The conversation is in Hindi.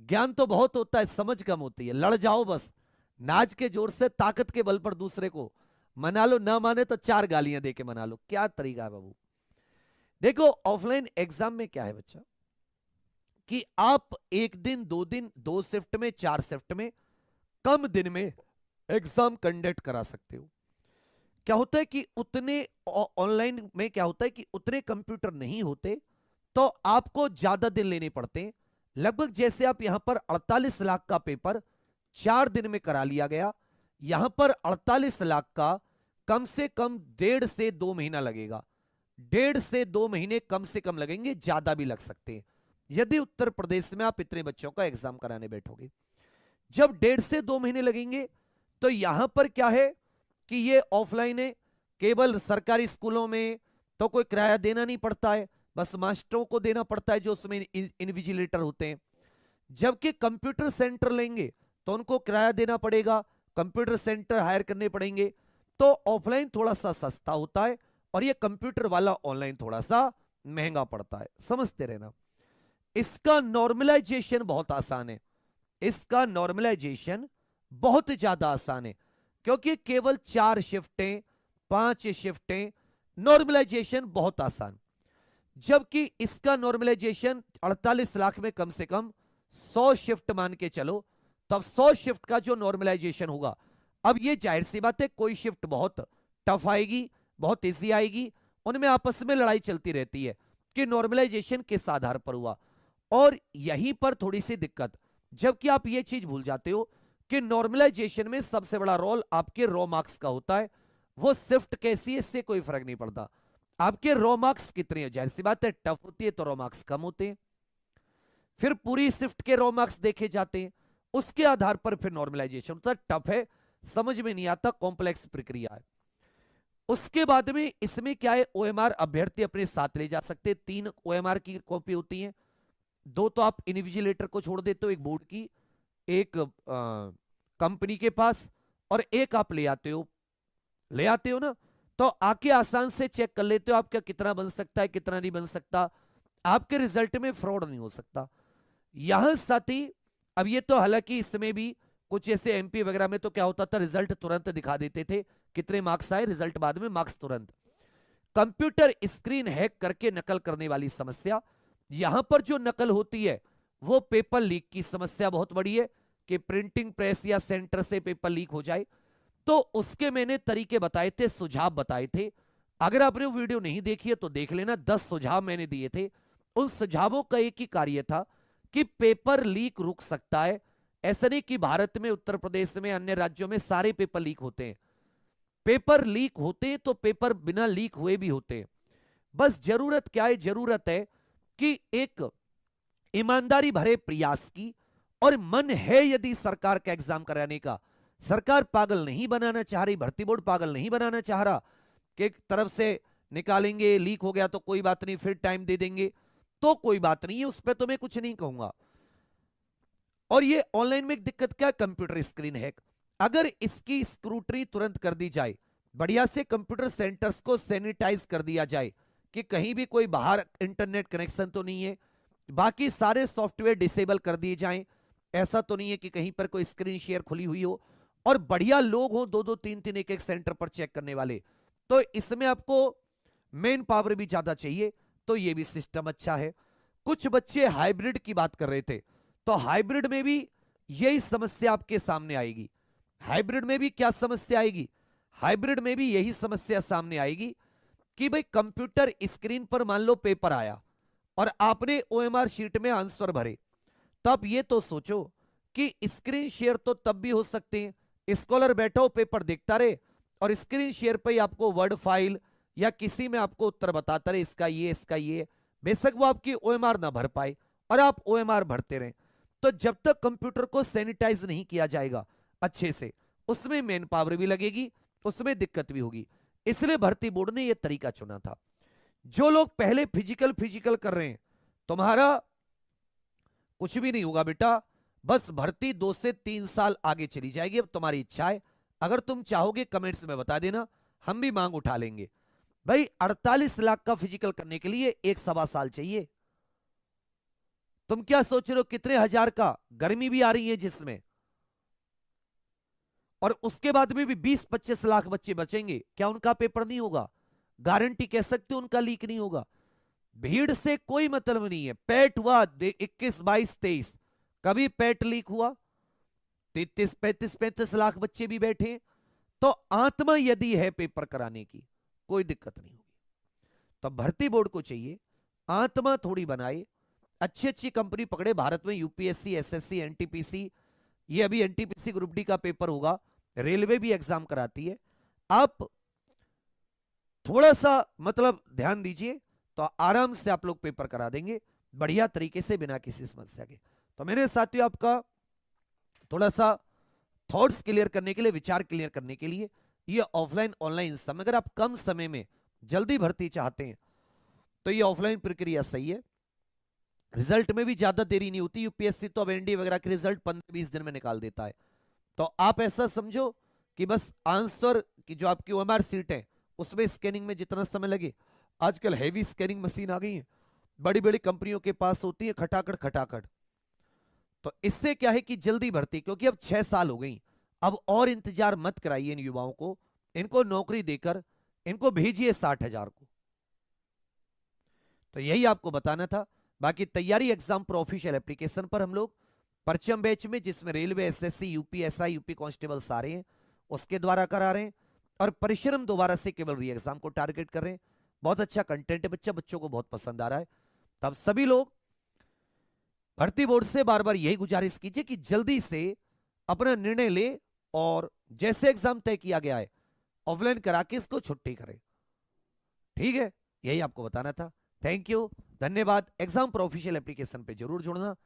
ज्ञान तो बहुत होता है, समझ कम होती है। लड़ जाओ बस, नाच के जोर से, ताकत के बल पर दूसरे को मना लो, ना माने तो 4 गालियां दे के मना लो। क्या तरीका है बाबू। देखो ऑफलाइन एग्जाम में क्या है बच्चा, कि आप एक दिन, 2 दिन, 2 शिफ्ट में, 4 शिफ्ट में, कम दिन में एग्जाम कंडक्ट करा सकते हो। क्या होता है कि उतने ऑनलाइन में क्या होता है कि उतने कंप्यूटर नहीं होते, तो आपको ज्यादा दिन लेने पड़ते हैं। लगभग जैसे आप यहां पर 48 लाख का पेपर 4 दिन में करा लिया गया, यहां पर 48 लाख का कम से कम 1.5 से 2 महीना लगेगा। 1.5 से 2 महीने कम से कम लगेंगे, ज्यादा भी लग सकते हैं यदि उत्तर प्रदेश में आप इतने बच्चों का एग्जाम कराने बैठोगे। जब 1.5 से 2 महीने लगेंगे, तो यहां पर क्या है कि ये ऑफलाइन है। केवल सरकारी स्कूलों में तो कोई किराया देना नहीं पड़ता है, बस मास्टरों को देना पड़ता है जो उसमें इन्विजिलेटर होते हैं। जबकि कंप्यूटर सेंटर लेंगे तो उनको किराया देना पड़ेगा, कंप्यूटर सेंटर हायर करने पड़ेंगे। तो ऑफलाइन थोड़ा सा सस्ता होता है और ये कंप्यूटर वाला ऑनलाइन थोड़ा सा महंगा पड़ता है, समझते रहना। इसका नॉर्मलाइजेशन बहुत आसान है, इसका नॉर्मलाइजेशन बहुत ज्यादा आसान है, क्योंकि केवल 4 शिफ्टें, 5 शिफ्टें, नॉर्मलाइजेशन बहुत आसान। जबकि इसका नॉर्मलाइजेशन 48 लाख में कम से कम 100 शिफ्ट मान के चलो, तब 100 शिफ्ट का जो नॉर्मलाइजेशन होगा, अब ये जाहिर सी बात है कोई शिफ्ट बहुत टफ आएगी, बहुत इजी आएगी, उनमें आपस में लड़ाई चलती रहती है कि नॉर्मलाइजेशन किस आधार पर हुआ। और यहीं पर थोड़ी सी दिक्कत, जबकि आप ये चीज भूल जाते हो कि नॉर्मलाइजेशन में सबसे बड़ा रोल आपके रॉ मार्क्स का होता है। वो शिफ्ट कैसी है इससे कोई फर्क नहीं पड़ता, आपके रॉ मार्क्स कितने हैं। जाहिर सी बात है टफ होती है तो रॉ मार्क्स कम होते हैं, फिर पूरी शिफ्ट के रॉ मार्क्स देखे जाते हैं, उसके आधार पर फिर नॉर्मलाइजेशन होता है। टफ है, समझ में नहीं आता, कॉम्प्लेक्स प्रक्रिया है। उसके बाद में इसमें क्या है, ओएमआर अभ्यर्थी अपने साथ ले जा सकते हैं। 3 ओएमआर की कॉपी होती है, 2 तो आप इन्विजिलेटर को छोड़ देते हो, एक बोर्ड की, एक कंपनी के पास, और एक आप ले आते हो, ले आते हो ना, तो आके आसान से चेक कर लेते हो आपका कितना बन सकता है, कितना नहीं बन सकता, आपके रिजल्ट में फ्रॉड नहीं हो सकता। यहां साथ ही, अब ये तो हालांकि इसमें भी कुछ ऐसे एमपी वगैरह में तो क्या होता था, रिजल्ट तुरंत दिखा देते थे, कितने मार्क्स आए, रिजल्ट बाद में, मार्क्स तुरंत। कंप्यूटर स्क्रीन हैक करके नकल करने वाली समस्या, यहां पर जो नकल होती है वो पेपर लीक की समस्या बहुत बड़ी है, कि प्रिंटिंग प्रेस या सेंटर से पेपर लीक हो जाए। तो उसके मैंने तरीके बताए थे, सुझाव बताए थे। अगर आपने वो वीडियो नहीं देखी है तो देख लेना, 10 सुझाव मैंने दिए थे। उन सुझावों का एक ही कार्य था कि पेपर लीक रुक सकता है। ऐसा नहीं कि भारत में, उत्तर प्रदेश में, अन्य राज्यों में सारे पेपर लीक होते हैं। पेपर लीक होते हैं तो पेपर बिना लीक हुए भी होते हैं। बस जरूरत क्या है, जरूरत है कि एक ईमानदारी भरे प्रयास की, और मन है यदि सरकार का एग्जाम कराने का। सरकार पागल नहीं बनाना चाह रही, भर्ती बोर्ड पागल नहीं बनाना चाह रहा कि एक तरफ से निकालेंगे, लीक हो गया तो कोई बात नहीं, फिर टाइम दे देंगे, तो कोई बात नहीं है, उस पर तो मैं कुछ नहीं कहूंगा। और ये ऑनलाइन में एक दिक्कत क्या है, कंप्यूटर स्क्रीन हैक। अगर इसकी स्क्रूटनी तुरंत कर दी जाए, बढ़िया से कंप्यूटर सेंटर्स को सैनिटाइज कर दिया जाए कि कहीं भी कोई बाहर इंटरनेट कनेक्शन तो नहीं है, बाकी सारे सॉफ्टवेयर डिसेबल कर दिए जाएं, ऐसा तो नहीं है कि कहीं पर कोई स्क्रीन शेयर खुली हुई हो, और बढ़िया लोग हो, 2-2, 3-3, एक एक सेंटर पर चेक करने वाले, तो इसमें आपको मेन पावर भी ज्यादा चाहिए, तो ये भी सिस्टम अच्छा है। कुछ बच्चे हाइब्रिड की बात कर रहे थे, तो हाइब्रिड में भी यही समस्या आपके सामने आएगी। हाइब्रिड में भी क्या समस्या आएगी, हाइब्रिड में भी यही समस्या सामने आएगी कि भाई कंप्यूटर स्क्रीन पर मान लो पेपर आया और आपने ओएमआर शीट में आंसर भरे, तो आप ये तो सोचो कि स्क्रीन शेयर तो तब भी हो सकते हैं, स्कॉलर बैठा हो पेपर देखता रहे और स्क्रीन शेयर पे ही आपको वर्ड फाइल या किसी में आपको उत्तर बताता रहे, इसका ये, इसका ये, बेशक वो आपकी ओएमआर ना भर पाए और आप ओएमआर भरते रहें। तो जब तक कंप्यूटर को सैनिटाइज नहीं किया जाएगा अच्छे से, उसमें मैन पावर भी लगेगी, उसमें दिक्कत भी होगी। इसलिए भर्ती बोर्ड ने यह तरीका चुना था। जो लोग पहले फिजिकल फिजिकल कर रहे हैं, तुम्हारा कुछ भी नहीं होगा बेटा, बस भर्ती 2 से 3 साल आगे चली जाएगी। अब तुम्हारी इच्छा है, अगर तुम चाहोगे कमेंट्स में बता देना, हम भी मांग उठा लेंगे। भाई 48 लाख का फिजिकल करने के लिए 1 सवा साल चाहिए, तुम क्या सोच रहे हो कितने हजार का, गर्मी भी आ रही है जिसमें, और उसके बाद में भी 20-25 लाख बच्चे बचेंगे, क्या उनका पेपर नहीं होगा? गारंटी कह सकते हो उनका लीक नहीं होगा? भीड़ से कोई मतलब नहीं है। पैट हुआ 21, 22, 23, कभी पैट लीक हुआ? 33, 35, 35 लाख बच्चे भी बैठे। तो आत्मा यदि है पेपर कराने की, कोई दिक्कत नहीं होगी। तो भर्ती बोर्ड को चाहिए आत्मा थोड़ी बनाए, अच्छी अच्छी कंपनी पकड़े। भारत में यूपीएससी, एसएससी, एनटीपीसी, ये अभी एनटीपीसी ग्रुप डी का पेपर होगा, रेलवे भी एग्जाम कराती है। आप थोड़ा सा मतलब ध्यान दीजिए तो आराम से आप लोग पेपर करा देंगे बढ़िया तरीके से, बिना किसी समस्या के। तो मैंने साथियों आपका थोड़ा सा थॉट्स क्लियर करने के लिए, विचार क्लियर करने के लिए, ये ऑफलाइन ऑनलाइन समय, अगर आप कम समय में जल्दी भर्ती चाहते हैं तो ये ऑफलाइन प्रक्रिया सही है। रिजल्ट में भी ज्यादा देरी नहीं होती। यूपीएससी तो अब एनडीए वगैरह के रिजल्ट 15-20 दिन में निकाल देता है। तो आप ऐसा समझो कि बस आंसर की जो आपकी ओएमआर सीट है उसमें स्कैनिंग में जितना समय लगे, आजकल हैवी स्कैनिंग मशीन आ गई है, बड़ी बड़ी कंपनियों के पास होती है, खटाखट खटाखट। तो इससे क्या है कि जल्दी भर्ती, क्योंकि अब 6 साल हो गई, अब और इंतजार मत कराइए इन युवाओं को, इनको नौकरी देकर इनको भेजिए 60,000 को। तो यही आपको बताना था। बाकी तैयारी एग्जाम पर ऑफिशियल एप्लीकेशन पर हम लोग परचम बैच में, जिसमें railway, SSC, UP SI, UP constable सारे हैं, उसके द्वारा करा रहे हैं। और परिश्रम दोबारा से केवल री एग्जाम को टारगेट कर रहे हैं। बहुत अच्छा कंटेंट है, बच्चों को बहुत पसंद आ रहा है। तब सभी लोग भर्ती बोर्ड से बार बार यही गुजारिश कीजिए कि जल्दी से अपना निर्णय ले, और जैसे एग्जाम तय किया गया है ऑफलाइन करा के इसको छुट्टी करें। ठीक है, यही आपको बताना था। थैंक यू, धन्यवाद। एग्जाम पर ऑफिशियल एप्लीकेशन पे जरूर जुड़ना।